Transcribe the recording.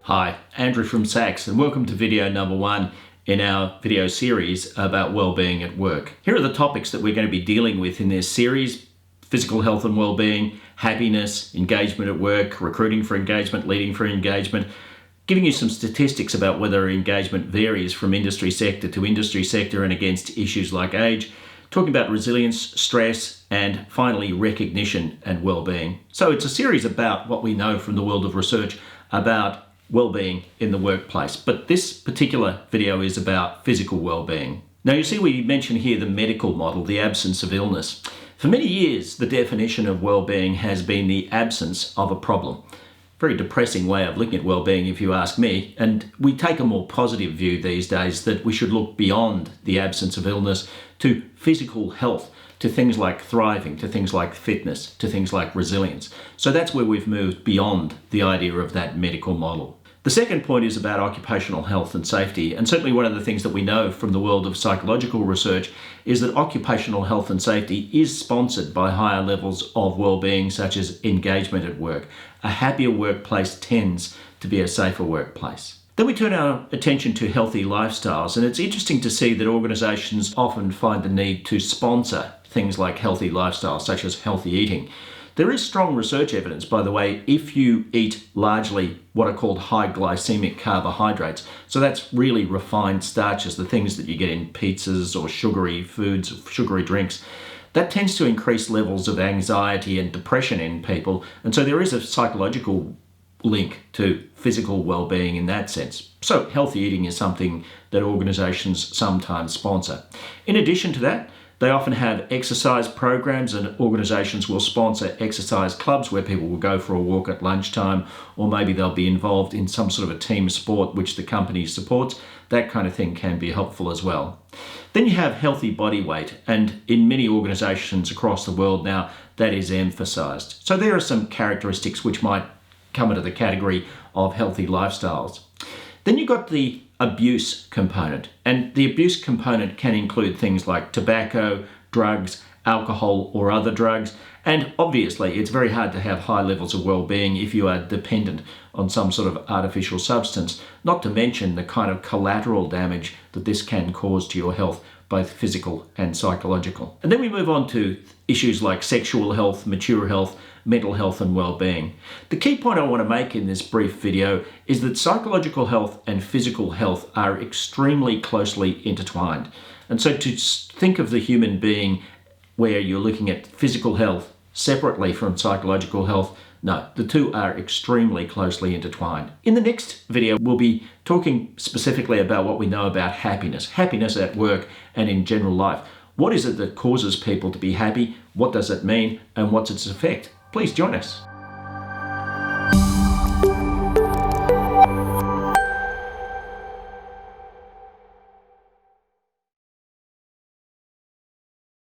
Hi, Andrew from SACS, and welcome to video number 1 in our video series about wellbeing at work. Here are the topics that we're going to be dealing with in this series: physical health and wellbeing, happiness, engagement at work, recruiting for engagement, leading for engagement, giving you some statistics about whether engagement varies from industry sector to industry sector and against issues like age, talking about resilience, stress, and finally recognition and wellbeing. So it's a series about what we know from the world of research about wellbeing in the workplace, but this particular video is about physical wellbeing. Now you see we mention here the medical model, the absence of illness. For many years the definition of wellbeing has been the absence of a problem. Very depressing way of looking at wellbeing if you ask me, and we take a more positive view these days that we should look beyond the absence of illness to physical health, to things like thriving, to things like fitness, to things like resilience. So that's where we've moved beyond the idea of that medical model. The second point is about occupational health and safety, and certainly one of the things that we know from the world of psychological research is that occupational health and safety is sponsored by higher levels of well-being, such as engagement at work. A happier workplace tends to be a safer workplace. Then we turn our attention to healthy lifestyles, and it's interesting to see that organisations often find the need to sponsor things like healthy lifestyles, such as healthy eating. There is strong research evidence, by the way, if you eat largely what are called high glycemic carbohydrates. So that's really refined starches, the things that you get in pizzas or sugary foods, sugary drinks. That tends to increase levels of anxiety and depression in people. And so there is a psychological link to physical well-being in that sense. So healthy eating is something that organisations sometimes sponsor. In addition to that, they often have exercise programs, and organisations will sponsor exercise clubs where people will go for a walk at lunchtime, or maybe they'll be involved in some sort of a team sport which the company supports. That kind of thing can be helpful as well. Then you have healthy body weight, and in many organisations across the world now that is emphasised. So there are some characteristics which might come into the category of healthy lifestyles. Then you've got the abuse component, and the abuse component can include things like tobacco, drugs, alcohol or other drugs, and obviously it's very hard to have high levels of well-being if you are dependent on some sort of artificial substance, not to mention the kind of collateral damage that this can cause to your health, both physical and psychological. And then we move on to issues like sexual health, mature health, mental health and well-being. The key point I want to make in this brief video is that psychological health and physical health are extremely closely intertwined. And so to think of the human being where you're looking at physical health separately from psychological health, no, the two are extremely closely intertwined. In the next video, we'll be talking specifically about what we know about happiness at work and in general life. What is it that causes people to be happy? What does it mean? And what's its effect? Please join us.